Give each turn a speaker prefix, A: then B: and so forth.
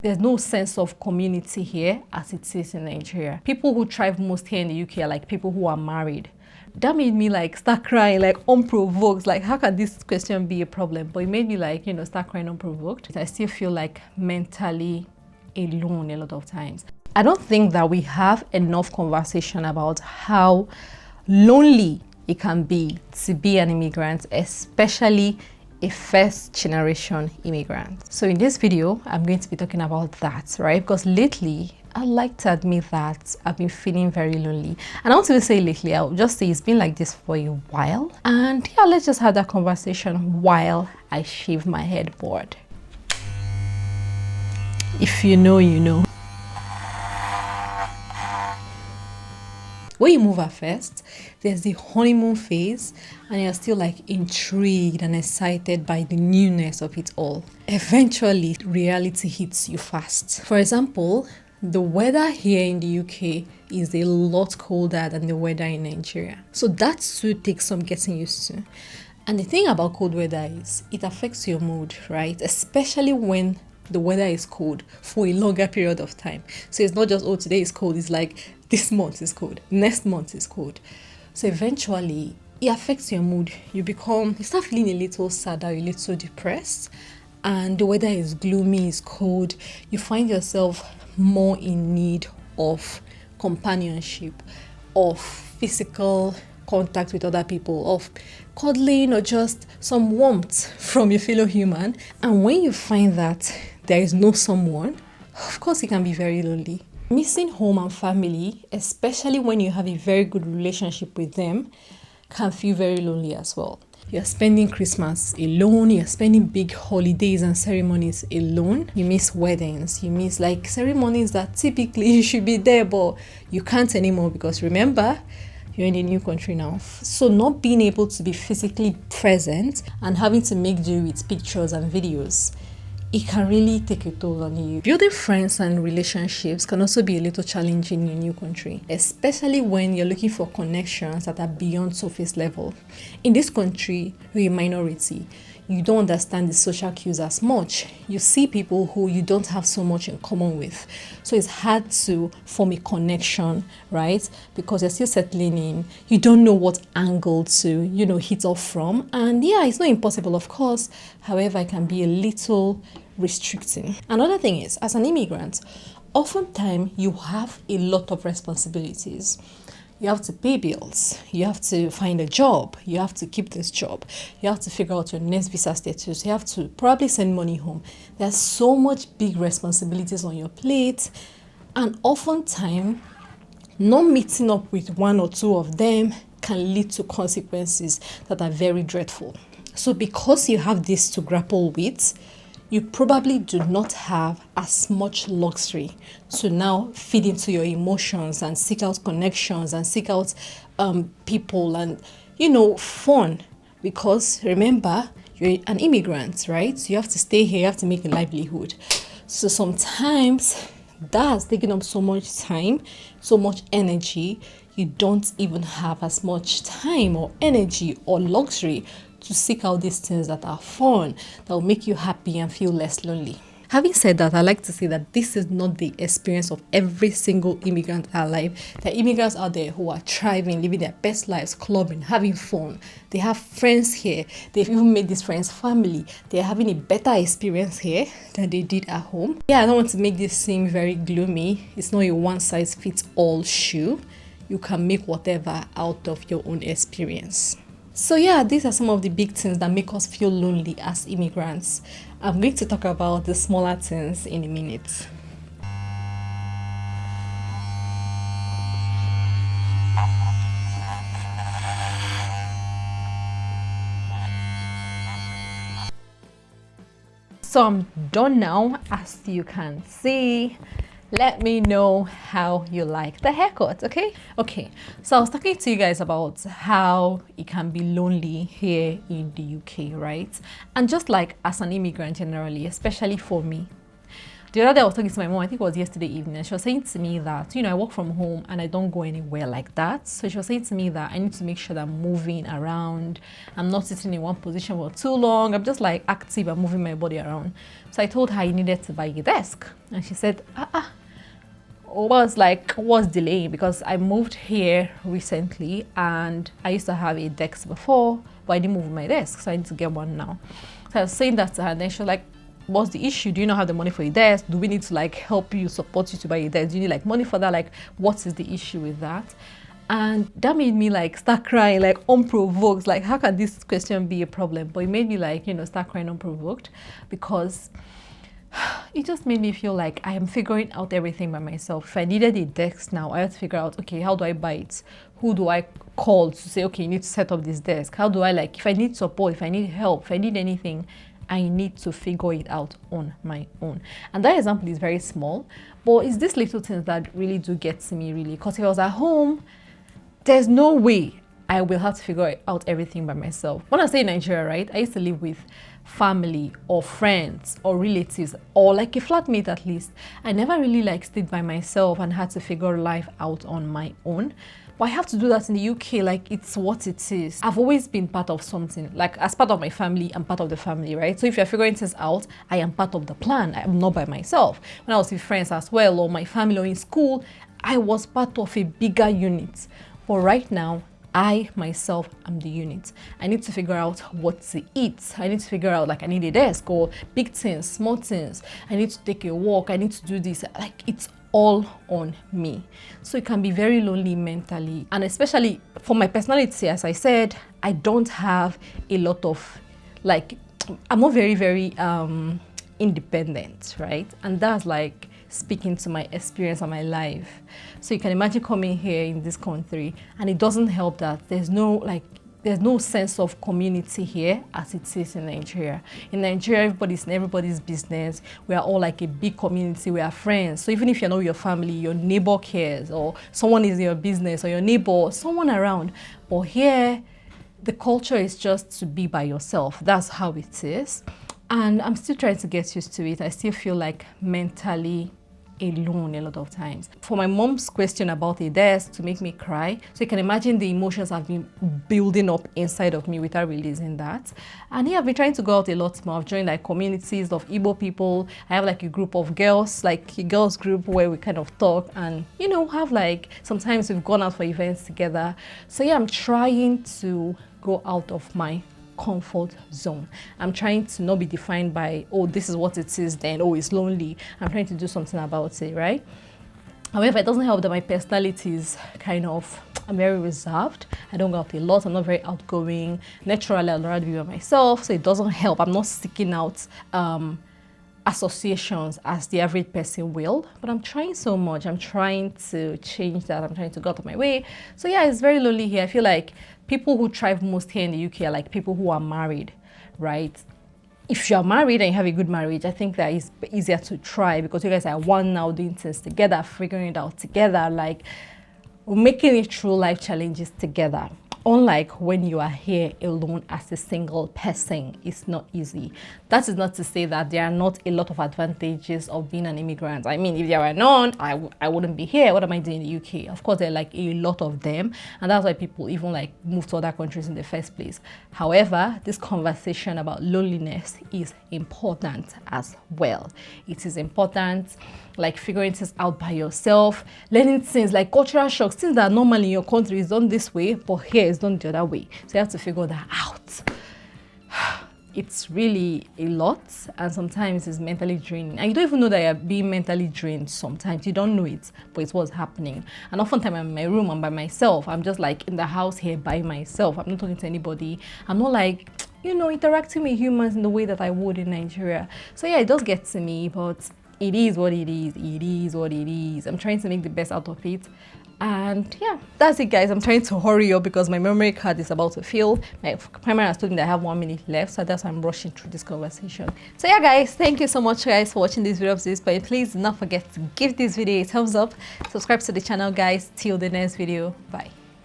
A: There's no sense of community here as it is in Nigeria. People who thrive most here in the UK are like people who are married. That made me like start crying like unprovoked. Like, how can this question be a problem? But it made me like, you know, start crying unprovoked. I still feel like mentally alone a lot of times. I don't think that we have enough conversation about how lonely it can be to be an immigrant, especially a first generation immigrant. So in this video, I'm going to be talking about that, right? Because lately, I like to admit that I've been feeling very lonely. And I want to say lately, I'll just say it's been like this for a while. And yeah, let's just have that conversation while I shave my headboard. If you know, you know. When you move at first, there's the honeymoon phase and you're still like intrigued and excited by the newness of it all. Eventually, reality hits you fast. For example, the weather here in the UK is a lot colder than the weather in Nigeria. So that too takes some getting used to. And the thing about cold weather is it affects your mood, right? Especially when the weather is cold for a longer period of time. So it's not just, oh, today is cold. It's like this month is cold, next month is cold. So eventually it affects your mood. You start feeling a little sad, a little depressed, and the weather is gloomy, it's cold. You find yourself more in need of companionship, of physical contact with other people, of cuddling or just some warmth from your fellow human. And when you find that there is no someone, of course it can be very lonely. Missing home and family, especially when you have a very good relationship with them, can feel very lonely as well. You're spending Christmas alone, you're spending big holidays and ceremonies alone. You miss weddings, you miss like ceremonies that typically you should be there, but you can't anymore because remember, you're in a new country now. So not being able to be physically present and having to make do with pictures and videos, it can really take a toll on you. Building friends and relationships can also be a little challenging in a new country, especially when you're looking for connections that are beyond surface level. In this country, you're a minority. You don't understand the social cues as much. You see people who you don't have so much in common with. So it's hard to form a connection, right? Because you're still settling in. You don't know what angle to, hit off from. And yeah, it's not impossible, of course. However, it can be a little restricting. Another thing is, as an immigrant, oftentimes you have a lot of responsibilities. You have to pay bills, you have to find a job, you have to keep this job, you have to figure out your next visa status, you have to probably send money home. There's so much big responsibilities on your plate, and oftentimes not meeting up with one or two of them can lead to consequences that are very dreadful. So because you have this to grapple with, you probably do not have as much luxury to now feed into your emotions and seek out connections and seek out people and, fun. Because remember, you're an immigrant, right? You have to stay here, you have to make a livelihood. So sometimes that's taking up so much time, so much energy, you don't even have as much time or energy or luxury to seek out these things that are fun, that will make you happy and feel less lonely. Having said that, I like to say that this is not the experience of every single immigrant alive. There are immigrants out there who are thriving, living their best lives, clubbing, having fun. They have friends here. They've even made these friends family. They're having a better experience here than they did at home. Yeah, I don't want to make this seem very gloomy. It's not a one-size-fits-all shoe. You can make whatever out of your own experience. So yeah, these are some of the big things that make us feel lonely as immigrants. I'm going to talk about the smaller things in a minute. So I'm done now, as you can see. Let me know how you like the haircut, okay? Okay, so I was talking to you guys about how it can be lonely here in the UK, right? And just like as an immigrant generally, especially for me, The other day I was talking to my mom, I think it was yesterday evening, and she was saying to me that, I work from home and I don't go anywhere like that. So she was saying to me that I need to make sure that I'm moving around. I'm not sitting in one position for too long. I'm just like active and moving my body around. So I told her I needed to buy a desk. And she said, was like, what's delaying? Because I moved here recently and I used to have a desk before, but I didn't move my desk, so I need to get one now. So I was saying that to her, and then she was like, what's the issue? Do you not have the money for a desk? Do we need to like help you, support you to buy a desk? Do you need like money for that? Like, what is the issue with that? And that made me like start crying, like unprovoked. Like, how can this question be a problem? But it made me like, start crying unprovoked, because it just made me feel like I am figuring out everything by myself. If I needed a desk now, I have to figure out, okay, how do I buy it? Who do I call to say, okay, you need to set up this desk? How do I like, if I need support, if I need help, if I need anything, I need to figure it out on my own. And that example is very small, but it's these little things that really do get to me, really. Because if I was at home, there's no way I will have to figure out everything by myself. When I say Nigeria, right, I used to live with family or friends or relatives, or like a flatmate at least. I never really like stayed by myself and had to figure life out on my own. But I have to do that in the UK, like it's what it is. I've always been part of something, like as part of my family, I'm part of the family, right? So if you're figuring things out, I am part of the plan. I'm not by myself. When I was with friends as well, or my family, or in school, I was part of a bigger unit. But right now, I myself am the unit. I need to figure out what to eat. I need to figure out, like, I need a desk, or big things, small things. I need to take a walk. I need to do this. Like, it's all on me. So it can be very lonely mentally. And especially for my personality, as I said, I don't have a lot of, like, I'm not very, very independent, right? And that's like speaking to my experience and my life. So you can imagine coming here in this country, and it doesn't help that there's no sense of community here as it is in Nigeria. In Nigeria, everybody's in everybody's business. We are all like a big community. We are friends. So even if you're not with your family, your neighbor cares, or someone is in your business, or your neighbor, someone around. But here, the culture is just to be by yourself. That's how it is. And I'm still trying to get used to it. I still feel like mentally alone a lot of times. For my mom's question about a desk to make me cry, so you can imagine the emotions have been building up inside of me without releasing that. And yeah, I've been trying to go out a lot more. I've joined like communities of Igbo people. I have like a group of girls, like a girls group where we kind of talk and have like, sometimes we've gone out for events together. So yeah, I'm trying to go out of my comfort zone. I'm trying to not be defined by, oh, this is what it is, then, oh, it's lonely. I'm trying to do something about it, right? However, it doesn't help that my personality is I'm very reserved. I don't go out a lot. I'm not very outgoing. Naturally, I'd rather be by myself, so it doesn't help. I'm not seeking out associations as the average person will, but I'm trying so much. I'm trying to change that. I'm trying to go out of my way. So yeah, it's very lonely here. I feel like people who thrive most here in the UK are like people who are married, right? If you're married and you have a good marriage, I think that is easier to try because you guys are one now, doing things together, figuring it out together, like making it through life challenges together. Unlike when you are here alone as a single person, it's not easy. That is not to say that there are not a lot of advantages of being an immigrant. I mean, if there were none, I wouldn't be here. What am I doing in the UK? Of course, there are like a lot of them. And that's why people even like move to other countries in the first place. However, this conversation about loneliness is important as well. It is important, like figuring things out by yourself, learning things like cultural shocks, things that normally in your country is done this way, but here it's done the other way. So you have to figure that out. It's really a lot, and sometimes it's mentally draining. And you don't even know that you're being mentally drained sometimes. You don't know it, but it's what's happening. And oftentimes I'm in my room, I'm by myself. I'm just like in the house here by myself. I'm not talking to anybody. I'm not like, interacting with humans in the way that I would in Nigeria. So yeah, it does get to me, but it is what it is. It is what it is. I'm trying to make the best out of it. And yeah, that's it, guys. I'm trying to hurry up because my memory card is about to fill. My camera has told me that I have 1 minute left, so that's why I'm rushing through this conversation. So yeah, guys, thank you so much, guys, for watching this video up to this point. Please do not forget to give this video a thumbs up. Subscribe to the channel, guys. Till the next video. Bye.